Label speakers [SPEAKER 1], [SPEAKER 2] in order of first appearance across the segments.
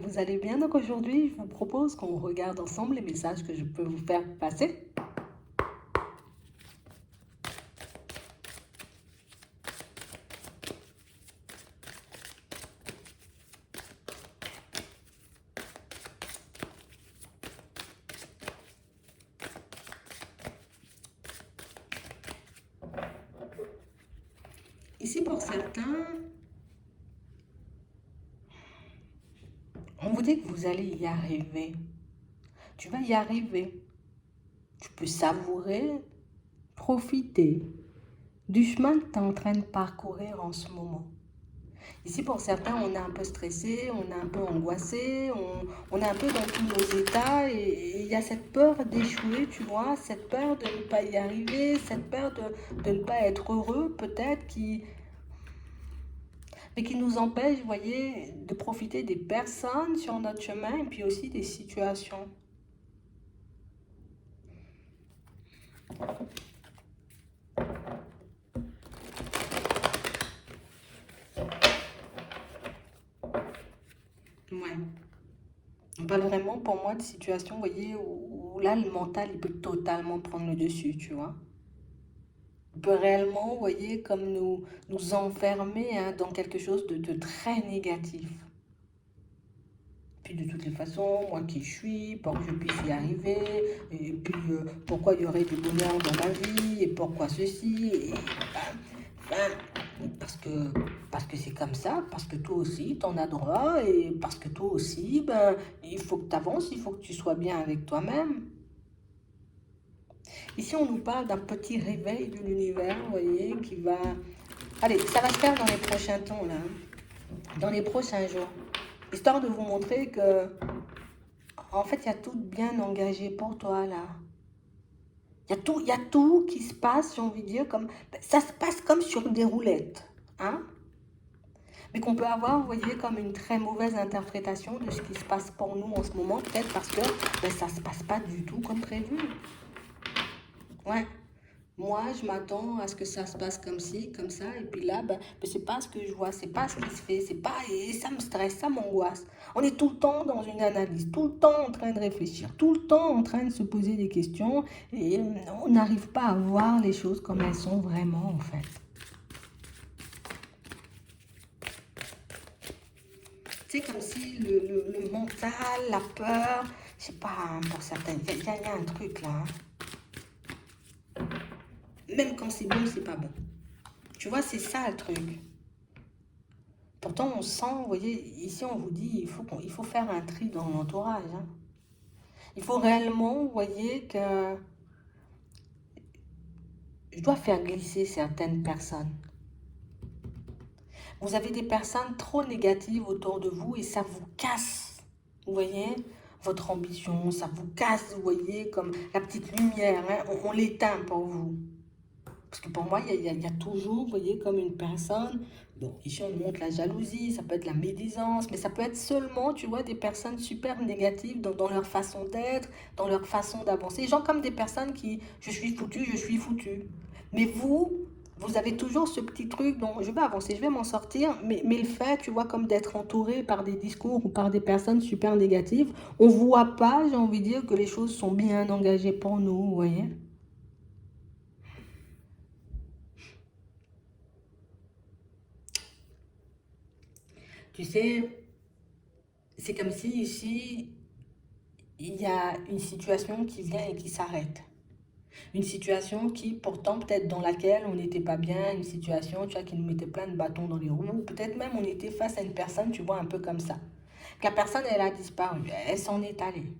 [SPEAKER 1] vous allez bien. Donc aujourd'hui, je vous propose qu'on regarde ensemble les messages que je peux vous faire passer. Ici, pour certains, on vous dit que vous allez y arriver. Tu vas y arriver. Tu peux savourer, profiter du chemin que tu es en train de parcourir en ce moment. Ici, pour certains, on est un peu stressé, on est un peu angoissé, on est un peu dans tous nos états et il y a cette peur d'échouer, tu vois, cette peur de ne pas y arriver, cette peur de ne pas être heureux, peut-être, mais qui nous empêche, vous voyez, de profiter des personnes sur notre chemin et puis aussi des situations. Ouais. On parle vraiment pour moi de situations, vous voyez, où là, le mental, il peut totalement prendre le dessus, tu vois. Il peut réellement, vous voyez, comme nous enfermer hein, dans quelque chose de très négatif. Puis de toutes les façons, moi qui je suis, pour que je puisse y arriver, et puis pourquoi il y aurait du bonheur dans ma vie, et pourquoi ceci, et parce que parce que c'est comme ça, parce que toi aussi tu en as droit, et parce que toi aussi, ben, il faut que tu avances, il faut que tu sois bien avec toi-même. Ici, on nous parle d'un petit réveil de l'univers, vous voyez, qui va... Allez, ça va se faire dans les prochains temps, là, hein, dans les prochains jours. Histoire de vous montrer que, en fait, il y a tout bien engagé pour toi, là. Il y a tout qui se passe, j'ai envie de dire, comme... Ça se passe comme sur des roulettes, hein, mais qu'on peut avoir, vous voyez, comme une très mauvaise interprétation de ce qui se passe pour nous en ce moment, peut-être parce que ben, ça ne se passe pas du tout comme prévu. Ouais. Moi, je m'attends à ce que ça se passe comme ci, comme ça, et puis là, ben, c'est pas ce que je vois, c'est pas ce qui se fait, c'est pas, et ça me stresse, ça m'angoisse. On est tout le temps dans une analyse, tout le temps en train de réfléchir, tout le temps en train de se poser des questions, et on n'arrive pas à voir les choses comme elles sont vraiment, en fait. C'est comme si le mental, la peur, je sais pas, hein, pour certains, il y a un truc là, hein. Même quand c'est bon, c'est pas bon. Tu vois, c'est ça le truc. Pourtant, on sent, vous voyez, ici on vous dit, il faut faire un tri dans l'entourage, hein. Il faut réellement, vous voyez, que je dois faire glisser certaines personnes. Vous avez des personnes trop négatives autour de vous et ça vous casse, vous voyez, votre ambition, ça vous casse, vous voyez, comme la petite lumière, hein, on l'éteint pour vous. Parce que pour moi, il y a toujours, vous voyez, comme une personne, bon, ici on montre la jalousie, ça peut être la médisance, mais ça peut être seulement, tu vois, des personnes super négatives dans leur façon d'être, dans leur façon d'avancer. Genre comme des personnes qui, je suis foutu, je suis foutu. Mais vous avez toujours ce petit truc dont je vais avancer, je vais m'en sortir, mais le fait, tu vois, comme d'être entouré par des discours ou par des personnes super négatives, on voit pas, j'ai envie de dire, que les choses sont bien engagées pour nous, vous voyez. Tu sais, c'est comme si ici, il y a une situation qui vient et qui s'arrête. Une situation qui, pourtant, peut-être dans laquelle on n'était pas bien, une situation, tu vois, qui nous mettait plein de bâtons dans les roues. Peut-être même on était face à une personne, tu vois, un peu comme ça. Que la personne, elle a disparu, elle s'en est allée.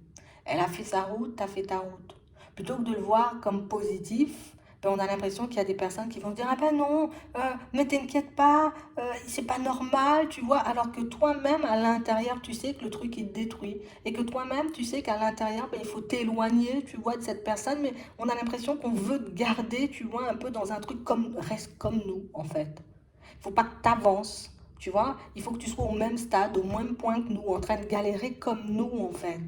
[SPEAKER 1] Elle a fait sa route, t'as fait ta route. Plutôt que de le voir comme positif, ben on a l'impression qu'il y a des personnes qui vont dire ah ben non, ne t'inquiète pas, c'est pas normal, tu vois, alors que toi-même à l'intérieur tu sais que le truc il te détruit et que toi-même tu sais qu'à l'intérieur ben, il faut t'éloigner, tu vois, de cette personne, mais on a l'impression qu'on veut te garder, tu vois, un peu dans un truc comme reste comme nous en fait. Il faut pas que tu avances, tu vois, il faut que tu sois au même stade, au même point que nous, en train de galérer comme nous en fait.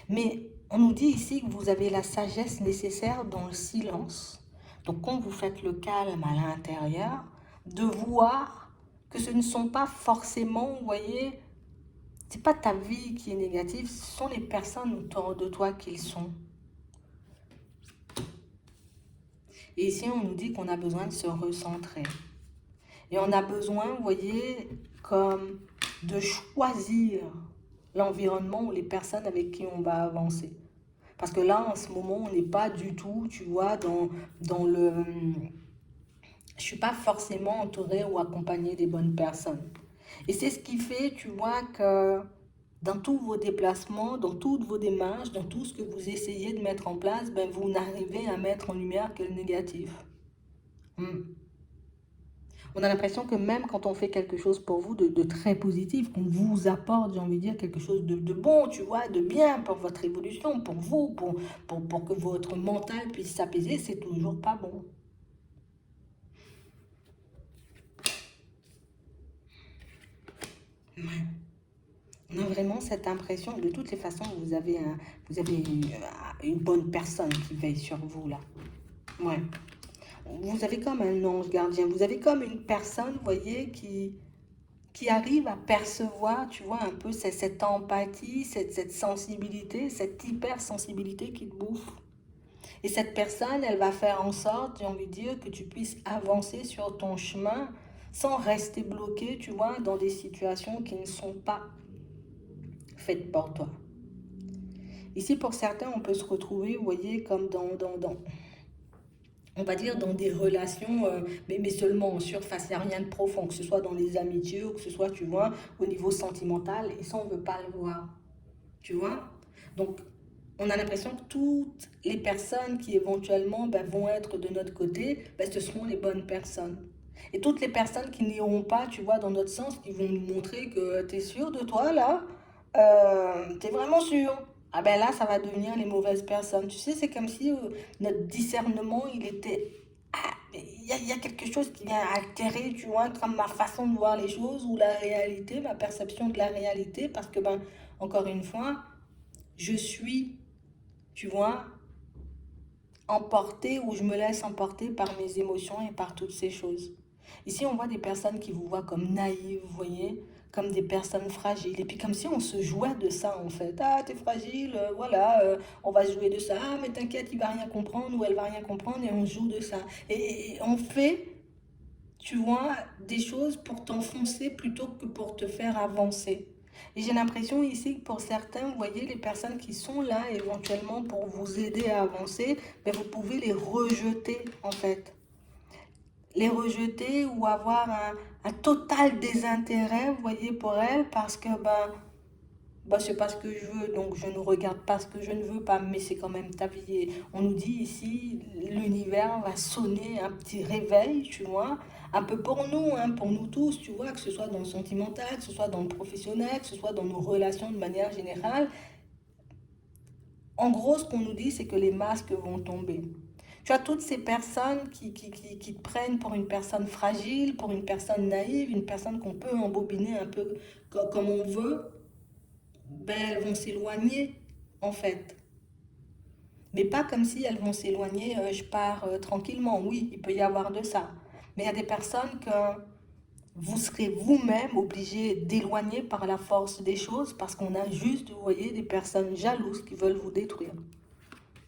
[SPEAKER 1] Mais on nous dit ici que vous avez la sagesse nécessaire dans le silence. Donc quand vous faites le calme à l'intérieur, de voir que ce ne sont pas forcément, vous voyez, c'est pas ta vie qui est négative, ce sont les personnes autour de toi qui le sont. Et ici, on nous dit qu'on a besoin de se recentrer. Et on a besoin, vous voyez, comme de choisir l'environnement ou les personnes avec qui on va avancer. Parce que là, en ce moment, on n'est pas du tout, tu vois, dans le... Je ne suis pas forcément entourée ou accompagnée des bonnes personnes. Et c'est ce qui fait, tu vois, que dans tous vos déplacements, dans toutes vos démarches, dans tout ce que vous essayez de mettre en place, ben, vous n'arrivez à mettre en lumière que le négatif. On a l'impression que même quand on fait quelque chose pour vous de très positif, qu'on vous apporte, j'ai envie de dire, quelque chose de bon, tu vois, de bien pour votre évolution, pour vous, pour que votre mental puisse s'apaiser, c'est toujours pas bon. On a vraiment cette impression, de toutes les façons, vous avez une bonne personne qui veille sur vous, là. Ouais. Vous avez comme un ange gardien, vous avez comme une personne, vous voyez, qui arrive à percevoir, tu vois, un peu cette empathie, cette sensibilité, cette hypersensibilité qui te bouffe. Et cette personne, elle va faire en sorte, j'ai envie de dire, que tu puisses avancer sur ton chemin sans rester bloqué, tu vois, dans des situations qui ne sont pas faites pour toi. Ici, pour certains, on peut se retrouver, vous voyez, comme on va dire, dans des relations, mais seulement en surface, il n'y a rien de profond, que ce soit dans les amitiés ou que ce soit, tu vois, au niveau sentimental, et ça, on ne veut pas le voir, tu vois. Donc, on a l'impression que toutes les personnes qui éventuellement ben, vont être de notre côté, ben, ce seront les bonnes personnes. Et toutes les personnes qui n'iront pas, tu vois, dans notre sens, qui vont nous montrer que tu es sûr de toi, là, tu es vraiment sûr. Ah ben là, ça va devenir les mauvaises personnes. Tu sais, c'est comme si notre discernement, il était... Ah, il y a quelque chose qui vient altérer, tu vois, comme ma façon de voir les choses ou la réalité, ma perception de la réalité, parce que, ben, encore une fois, je suis, tu vois, emportée ou je me laisse emporter par mes émotions et par toutes ces choses. Ici, on voit des personnes qui vous voient comme naïves, vous voyez, comme des personnes fragiles. Et puis comme si on se jouait de ça, en fait. Ah, t'es fragile, voilà, on va se jouer de ça. Ah, mais t'inquiète, il va rien comprendre ou elle va rien comprendre et on joue de ça. Et on fait, tu vois, des choses pour t'enfoncer plutôt que pour te faire avancer. Et j'ai l'impression ici que pour certains, vous voyez, les personnes qui sont là éventuellement pour vous aider à avancer, ben vous pouvez les rejeter en fait. Les rejeter ou avoir un total désintérêt, vous voyez, pour elles parce que bah, c'est pas ce que je veux, donc je ne regarde pas ce que je ne veux pas, mais c'est quand même ta vie. Et on nous dit ici, l'univers va sonner un petit réveil, tu vois, un peu pour nous tous, tu vois, que ce soit dans le sentimental, que ce soit dans le professionnel, que ce soit dans nos relations de manière générale. En gros, ce qu'on nous dit, c'est que les masques vont tomber. Tu as toutes ces personnes qui te prennent pour une personne fragile, pour une personne naïve, une personne qu'on peut embobiner un peu comme on veut, ben, elles vont s'éloigner, en fait. Mais pas comme si elles vont s'éloigner, je pars tranquillement. Oui, il peut y avoir de ça. Mais il y a des personnes que vous serez vous-même obligé d'éloigner par la force des choses parce qu'on a juste, vous voyez, des personnes jalouses qui veulent vous détruire.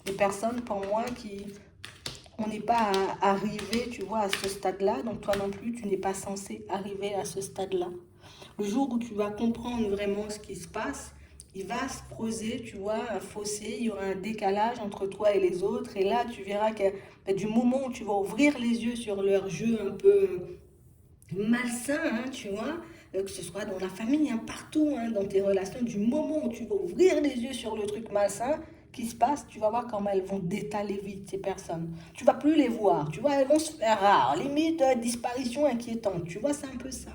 [SPEAKER 1] Des personnes, pour moi, qui... On n'est pas arrivé, tu vois, à ce stade-là. Donc toi non plus, tu n'es pas censé arriver à ce stade-là. Le jour où tu vas comprendre vraiment ce qui se passe, il va se creuser, tu vois, un fossé, il y aura un décalage entre toi et les autres. Et là, tu verras que du moment où tu vas ouvrir les yeux sur leur jeu un peu malsain, hein, tu vois, que ce soit dans la famille, hein, partout, hein, dans tes relations, du moment où tu vas ouvrir les yeux sur le truc malsain qui se passe, tu vas voir comment elles vont détaler vite ces personnes. Tu vas plus les voir, tu vois, elles vont se faire rares, limite disparition inquiétante, tu vois, c'est un peu ça.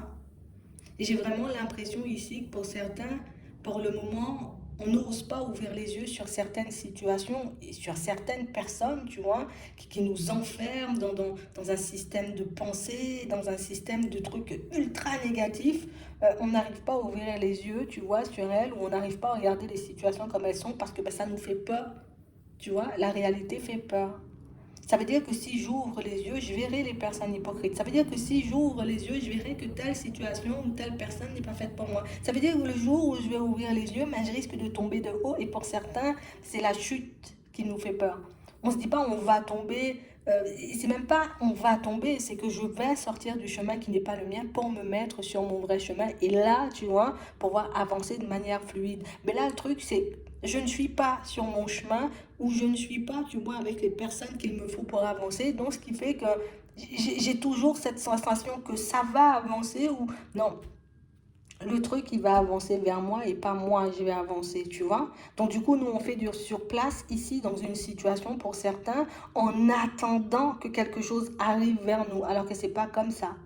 [SPEAKER 1] Et j'ai vraiment l'impression ici que pour certains, pour le moment, on n'ose pas ouvrir les yeux sur certaines situations et sur certaines personnes, tu vois, qui nous enferment dans un système de pensée, dans un système de trucs ultra négatifs. On n'arrive pas à ouvrir les yeux, tu vois, sur elles, ou on n'arrive pas à regarder les situations comme elles sont parce que ben, ça nous fait peur, tu vois, la réalité fait peur. Ça veut dire que si j'ouvre les yeux, je verrai les personnes hypocrites. Ça veut dire que si j'ouvre les yeux, je verrai que telle situation ou telle personne n'est pas faite pour moi. Ça veut dire que le jour où je vais ouvrir les yeux, mais je risque de tomber de haut. Et pour certains, c'est la chute qui nous fait peur. On ne se dit pas on va tomber. C'est même pas on va tomber, c'est que je vais sortir du chemin qui n'est pas le mien pour me mettre sur mon vrai chemin. Et là, tu vois, pouvoir avancer de manière fluide. Mais là, le truc, c'est je ne suis pas sur mon chemin ou je ne suis pas, tu vois, avec les personnes qu'il me faut pour avancer. Donc, ce qui fait que j'ai toujours cette sensation que ça va avancer ou non, le truc il va avancer vers moi et pas moi je vais avancer, tu vois. Donc du coup nous on fait du sur place ici dans une situation pour certains en attendant que quelque chose arrive vers nous alors que c'est pas comme ça.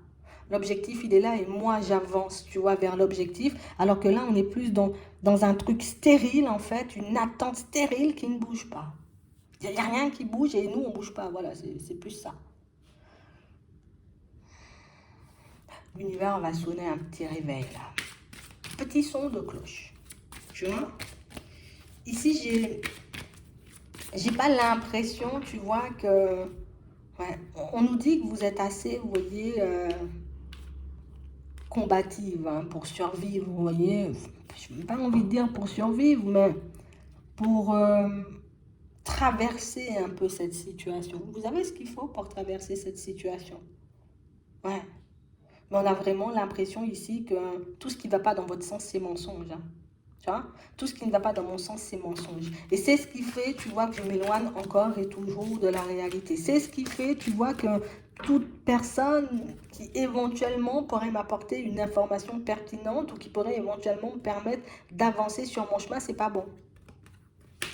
[SPEAKER 1] L'objectif il est là et moi j'avance, tu vois, vers l'objectif, alors que là on est plus dans un truc stérile en fait, une attente stérile qui ne bouge pas. Il n'y a rien qui bouge et nous on bouge pas, voilà, c'est plus ça. L'univers va sonner un petit réveil là. Petit son de cloche. Tu vois? Ici, j'ai pas l'impression, tu vois, que... Ouais, on nous dit que vous êtes assez, vous voyez, combative hein, pour survivre, vous voyez. Je n'ai pas envie de dire pour survivre, mais pour traverser un peu cette situation. Vous avez ce qu'il faut pour traverser cette situation. Ouais. Mais on a vraiment l'impression ici que tout ce qui ne va pas dans votre sens, c'est mensonge. Hein. Tu vois? Tout ce qui ne va pas dans mon sens, c'est mensonge. Et c'est ce qui fait, tu vois, que je m'éloigne encore et toujours de la réalité. C'est ce qui fait, tu vois, que toute personne qui éventuellement pourrait m'apporter une information pertinente ou qui pourrait éventuellement me permettre d'avancer sur mon chemin, c'est pas bon.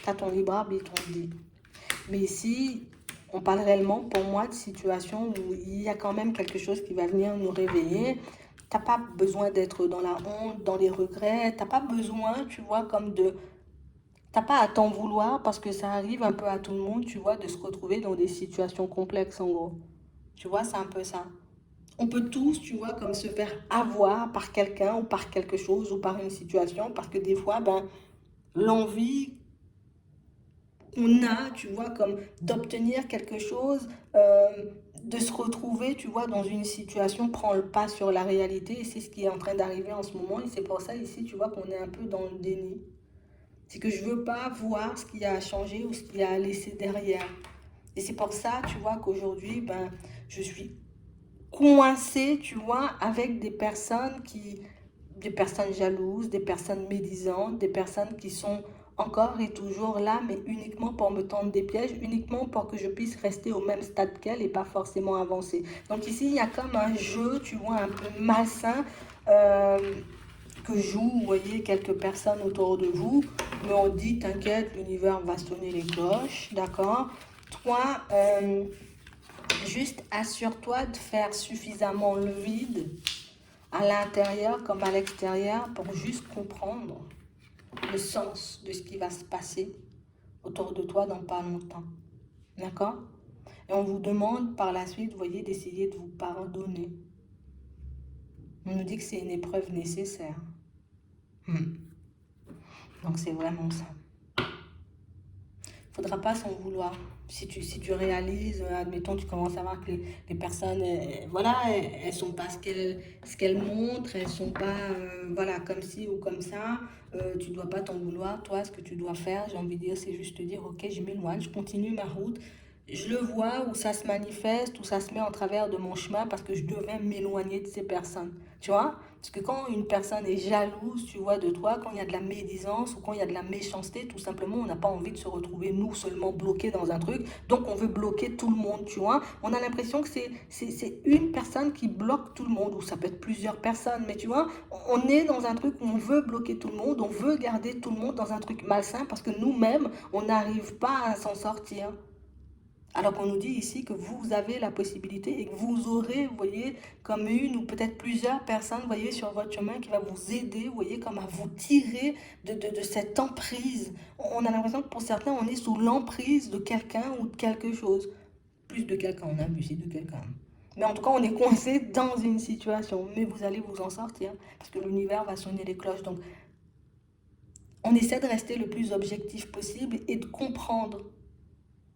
[SPEAKER 1] Tu as ton libre arbitre, on dit. Mais ici, on parle réellement pour moi de situations où il y a quand même quelque chose qui va venir nous réveiller. T'as pas besoin d'être dans la honte, dans les regrets. T'as pas besoin, tu vois, comme de... T'as pas à t'en vouloir parce que ça arrive un peu à tout le monde, tu vois, de se retrouver dans des situations complexes en gros. Tu vois, c'est un peu ça. On peut tous, tu vois, comme se faire avoir par quelqu'un ou par quelque chose ou par une situation parce que des fois, ben, l'envie on a, tu vois, comme d'obtenir quelque chose, de se retrouver, tu vois, dans une situation prend le pas sur la réalité. Et c'est ce qui est en train d'arriver en ce moment. Et c'est pour ça ici, tu vois, qu'on est un peu dans le déni. C'est que je veux pas voir ce qui a changé ou ce qui a laissé derrière. Et c'est pour ça, tu vois, qu'aujourd'hui, ben, je suis coincée, tu vois, avec des personnes jalouses, des personnes médisantes, des personnes qui sont encore et toujours là, mais uniquement pour me tendre des pièges, uniquement pour que je puisse rester au même stade qu'elle et pas forcément avancer. Donc ici, il y a comme un jeu, tu vois, un peu malsain euh, que jouent, vous voyez, quelques personnes autour de vous, mais on dit, t'inquiète, l'univers va sonner les cloches, d'accord? Toi, juste assure-toi de faire suffisamment le vide à l'intérieur comme à l'extérieur pour juste comprendre le sens de ce qui va se passer autour de toi dans pas longtemps. D'accord? Et on vous demande par la suite, vous voyez, d'essayer de vous pardonner. On nous dit que c'est une épreuve nécessaire. Donc c'est vraiment ça. Faudra pas s'en vouloir. Si tu réalises, admettons, tu commences à voir que les personnes, voilà, elles sont pas ce qu'elles montrent, elles sont pas, voilà, comme ci ou comme ça, tu dois pas t'en vouloir. Toi, ce que tu dois faire, j'ai envie de dire, c'est juste te dire, ok, je m'éloigne, je continue ma route. Je le vois où ça se manifeste, où ça se met en travers de mon chemin parce que je devais m'éloigner de ces personnes. Tu vois? Parce que quand une personne est jalouse, tu vois, de toi, quand il y a de la médisance ou quand il y a de la méchanceté, tout simplement, on n'a pas envie de se retrouver, nous, seulement bloqués dans un truc. Donc, on veut bloquer tout le monde, tu vois. On a l'impression que c'est une personne qui bloque tout le monde, ou ça peut être plusieurs personnes. Mais tu vois, on est dans un truc où on veut bloquer tout le monde, on veut garder tout le monde dans un truc malsain parce que nous-mêmes, on n'arrive pas à s'en sortir. Alors qu'on nous dit ici que vous avez la possibilité et que vous aurez, vous voyez, comme une ou peut-être plusieurs personnes, vous voyez, sur votre chemin qui va vous aider, vous voyez, comme à vous tirer de cette emprise. On a l'impression que pour certains, on est sous l'emprise de quelqu'un ou de quelque chose. Plus de quelqu'un, on a vu, c'est de quelqu'un. Mais en tout cas, on est coincé dans une situation. Mais vous allez vous en sortir parce que l'univers va sonner les cloches. Donc, on essaie de rester le plus objectif possible et de comprendre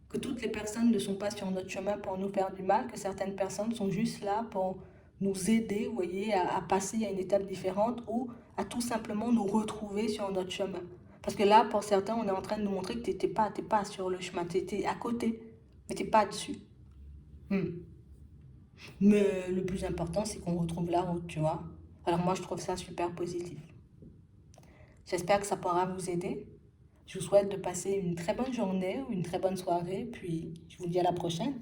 [SPEAKER 1] que toutes les personnes ne sont pas sur notre chemin pour nous faire du mal, que certaines personnes sont juste là pour nous aider, vous voyez, à passer à une étape différente ou à tout simplement nous retrouver sur notre chemin. Parce que là, pour certains, on est en train de nous montrer que t'es pas sur le chemin, tu étais à côté, mais tu n'es pas dessus. Hmm. Mais le plus important, c'est qu'on retrouve la route, tu vois. Alors moi, je trouve ça super positif. J'espère que ça pourra vous aider. Je vous souhaite de passer une très bonne journée ou une très bonne soirée, puis je vous dis à la prochaine.